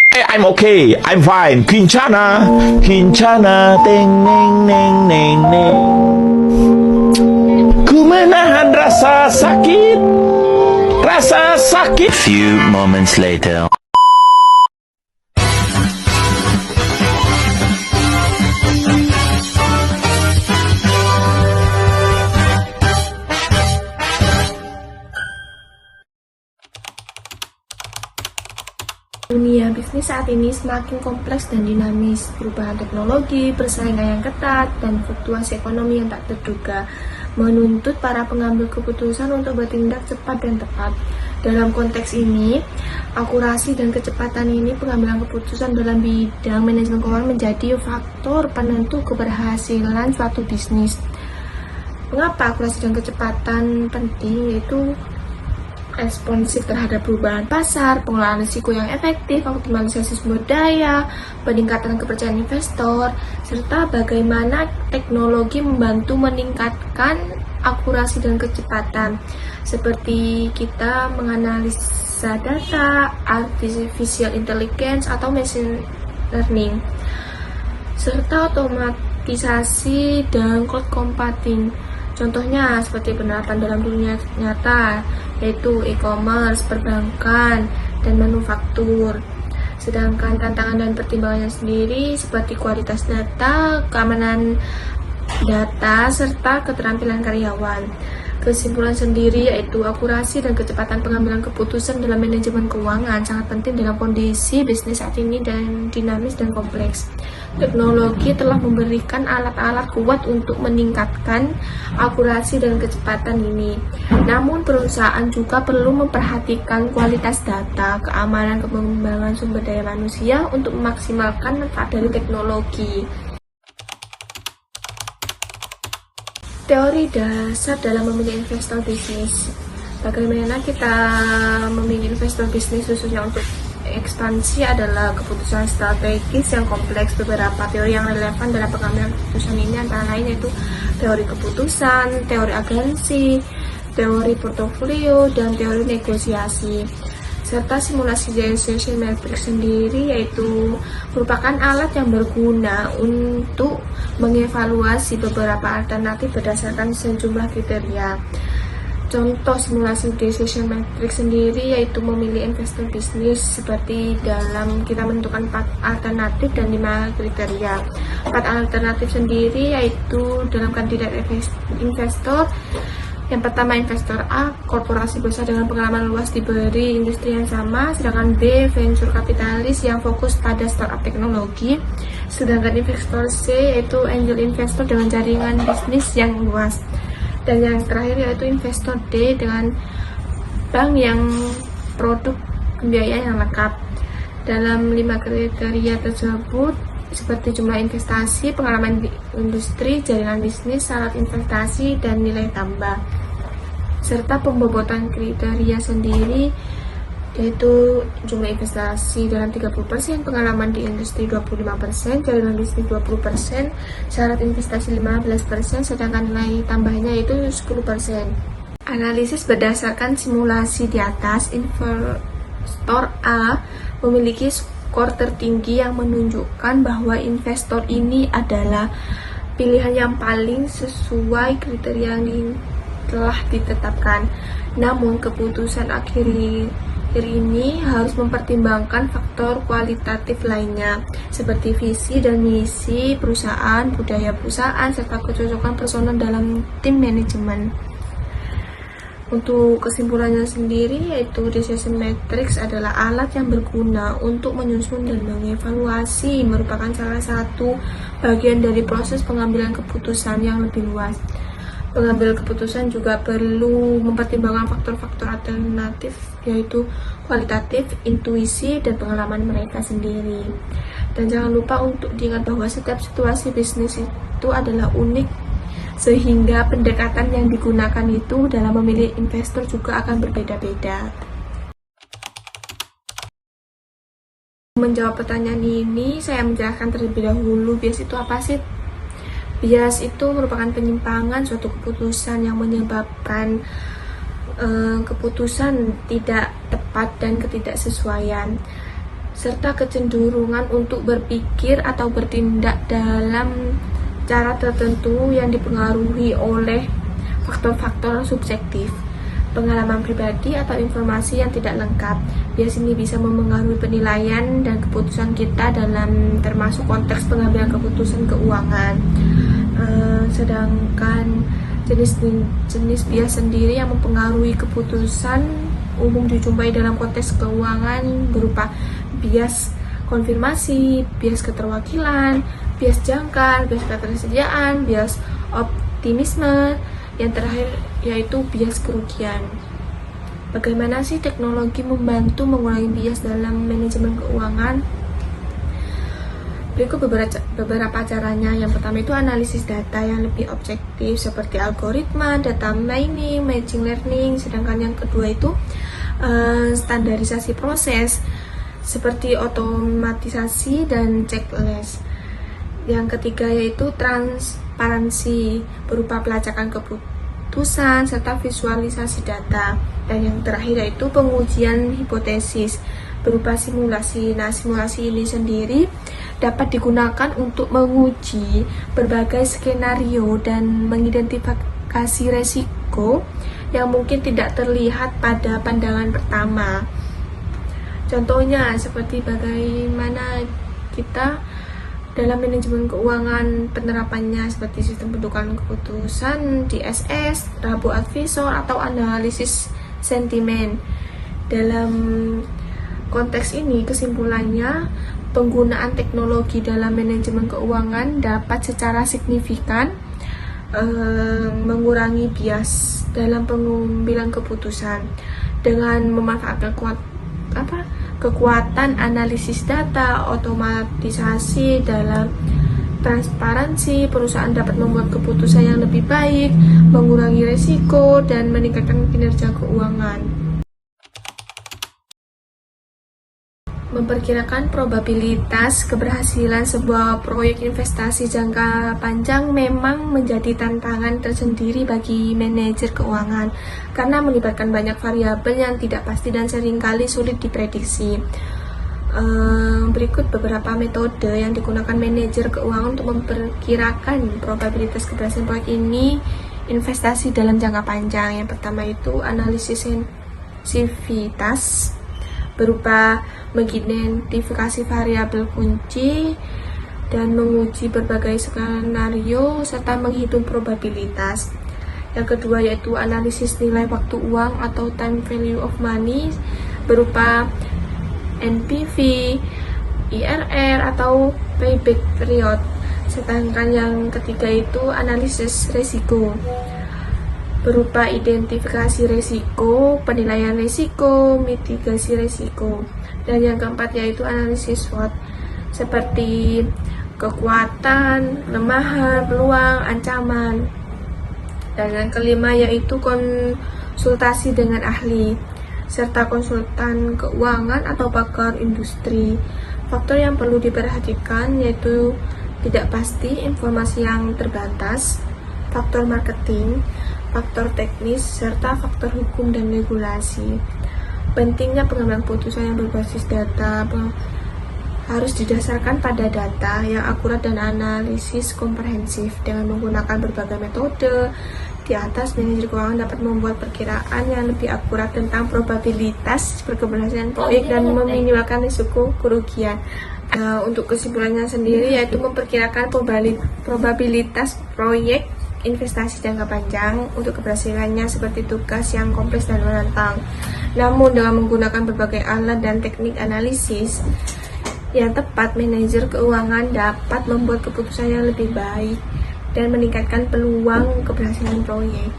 I'm okay, I'm fine. Kincana, Kincana, teng neng neng neng neng. Ku menahan rasa sakit, rasa sakit. Few moments later. Dunia bisnis saat ini semakin kompleks dan dinamis. Perubahan teknologi, persaingan yang ketat, dan fluktuasi ekonomi yang tak terduga menuntut para pengambil keputusan untuk bertindak cepat dan tepat. Dalam konteks ini, akurasi dan kecepatan ini pengambilan keputusan dalam bidang manajemen keuangan menjadi faktor penentu keberhasilan suatu bisnis. Mengapa akurasi dan kecepatan penting? Yaitu responsif terhadap perubahan pasar, pengelolaan risiko yang efektif, optimalisasi sumber daya, peningkatan kepercayaan investor, serta bagaimana teknologi membantu meningkatkan akurasi dan kecepatan, seperti kita menganalisa data, artificial intelligence atau machine learning, serta otomatisasi dan cloud computing. Contohnya seperti penerapan dalam dunia nyata, yaitu e-commerce, perbankan, dan manufaktur. Sedangkan tantangan dan pertimbangannya sendiri seperti kualitas data, keamanan data, serta keterampilan karyawan. Kesimpulan sendiri yaitu akurasi dan kecepatan pengambilan keputusan dalam manajemen keuangan sangat penting dalam kondisi bisnis saat ini dan dinamis dan kompleks. Teknologi telah memberikan alat-alat kuat untuk meningkatkan akurasi dan kecepatan ini. Namun perusahaan juga perlu memperhatikan kualitas data, keamanan, pengembangan sumber daya manusia untuk memaksimalkan manfaat dari teknologi. Teori dasar dalam memilih investor bisnis. Bagaimana kita memilih investor bisnis khususnya untuk ekspansi adalah keputusan strategis yang kompleks. Beberapa teori yang relevan dalam pengambilan keputusan ini antara lain yaitu teori keputusan, teori agensi, teori portofolio, dan teori negosiasi. Serta simulasi decision matrix sendiri yaitu merupakan alat yang berguna untuk mengevaluasi beberapa alternatif berdasarkan sejumlah kriteria. Contoh simulasi decision matrix sendiri yaitu memilih investor bisnis seperti dalam kita menentukan 4 alternatif dan 5 kriteria. 4 alternatif sendiri yaitu dalam kandidat investor. Yang pertama investor A, korporasi besar dengan pengalaman luas diberi industri yang sama, sedangkan B, venture kapitalis yang fokus pada startup teknologi, sedangkan investor C yaitu angel investor dengan jaringan bisnis yang luas, dan yang terakhir yaitu investor D dengan bank yang produk pembiayaan yang lengkap. Dalam 5 kriteria tersebut seperti jumlah investasi, pengalaman di industri, jaringan bisnis, syarat investasi, dan nilai tambah. Serta pembobotan kriteria sendiri yaitu jumlah investasi dalam 30%, pengalaman di industri 25%, jaringan bisnis 20%, syarat investasi 15%, sedangkan nilai tambahnya itu 10%. Analisis berdasarkan simulasi di atas, investor A memiliki skor tertinggi yang menunjukkan bahwa investor ini adalah pilihan yang paling sesuai kriteria yang telah ditetapkan. Namun keputusan akhir ini harus mempertimbangkan faktor kualitatif lainnya seperti visi dan misi perusahaan, budaya perusahaan, serta kecocokan personal dalam tim manajemen. Untuk kesimpulannya sendiri yaitu decision matrix adalah alat yang berguna untuk menyusun dan mengevaluasi, merupakan salah satu bagian dari proses pengambilan keputusan yang lebih luas. Pengambil keputusan juga perlu mempertimbangkan faktor-faktor alternatif yaitu kualitatif, intuisi, dan pengalaman mereka sendiri. Dan jangan lupa untuk diingat bahwa setiap situasi bisnis itu adalah unik, sehingga pendekatan yang digunakan itu dalam memilih investor juga akan berbeda-beda. Menjawab pertanyaan ini, saya menjelaskan terlebih dahulu bias itu apa sih? Bias itu merupakan penyimpangan suatu keputusan yang menyebabkan keputusan tidak tepat dan ketidaksesuaian. serta kecenderungan untuk berpikir atau bertindak dalam cara tertentu yang dipengaruhi oleh faktor-faktor subjektif, pengalaman pribadi atau informasi yang tidak lengkap. Biasanya bisa memengaruhi penilaian dan keputusan kita dalam termasuk konteks pengambilan keputusan keuangan. Sedangkan jenis bias sendiri yang mempengaruhi keputusan umum dijumpai dalam konteks keuangan berupa bias konfirmasi, bias keterwakilan, bias jangkar, bias ketersediaan, bias optimisme, yang terakhir yaitu bias kerugian. Bagaimana sih teknologi membantu mengurangi bias dalam manajemen keuangan? Berikut beberapa caranya. Yang pertama itu analisis data yang lebih objektif seperti algoritma, data mining, machine learning. Sedangkan yang kedua itu standarisasi proses seperti otomatisasi dan checklist. Yang ketiga yaitu transparansi berupa pelacakan keputusan serta visualisasi data. Dan yang terakhir yaitu pengujian hipotesis berupa simulasi. Nah, simulasi ini sendiri dapat digunakan untuk menguji berbagai skenario dan mengidentifikasi resiko yang mungkin tidak terlihat pada pandangan pertama. Contohnya seperti bagaimana kita dalam manajemen keuangan penerapannya seperti sistem pendudukan keputusan, DSS, rabot advisor, atau analisis sentimen. Dalam konteks ini kesimpulannya penggunaan teknologi dalam manajemen keuangan dapat secara signifikan mengurangi bias dalam pengambilan keputusan dengan memanfaatkan kekuatan analisis data, otomatisasi dalam transparansi. Perusahaan dapat membuat keputusan yang lebih baik, mengurangi risiko, dan meningkatkan kinerja keuangan. Memperkirakan probabilitas keberhasilan sebuah proyek investasi jangka panjang memang menjadi tantangan tersendiri bagi manajer keuangan karena melibatkan banyak variabel yang tidak pasti dan seringkali sulit diprediksi. Berikut beberapa metode yang digunakan manajer keuangan untuk memperkirakan probabilitas keberhasilan proyek ini investasi dalam jangka panjang. Yang pertama itu analisis sensitivitas berupa mengidentifikasi variabel kunci dan menguji berbagai skenario serta menghitung probabilitas. Yang kedua yaitu analisis nilai waktu uang atau time value of money berupa NPV, IRR atau payback period. Sedangkan yang ketiga itu analisis risiko berupa identifikasi risiko, penilaian risiko, mitigasi risiko. Dan yang keempat yaitu analisis SWOT seperti kekuatan, kelemahan, peluang, ancaman. Dan yang kelima yaitu konsultasi dengan ahli serta konsultan keuangan atau pakar industri. Faktor yang perlu diperhatikan yaitu tidak pasti, informasi yang terbatas, faktor marketing, faktor teknis, serta faktor hukum dan regulasi. Pentingnya pengambilan keputusan yang berbasis data harus didasarkan pada data yang akurat dan analisis komprehensif. Dengan menggunakan berbagai metode di atas, manajer keuangan dapat membuat perkiraan yang lebih akurat tentang probabilitas berkeberhasilan proyek dan meminimalkan risiko kerugian. Untuk kesimpulannya sendiri yaitu memperkirakan probabilitas proyek investasi jangka panjang untuk keberhasilannya seperti tugas yang kompleks dan menantang. Namun dengan menggunakan berbagai alat dan teknik analisis yang tepat, manajer keuangan dapat membuat keputusan yang lebih baik dan meningkatkan peluang keberhasilan proyek.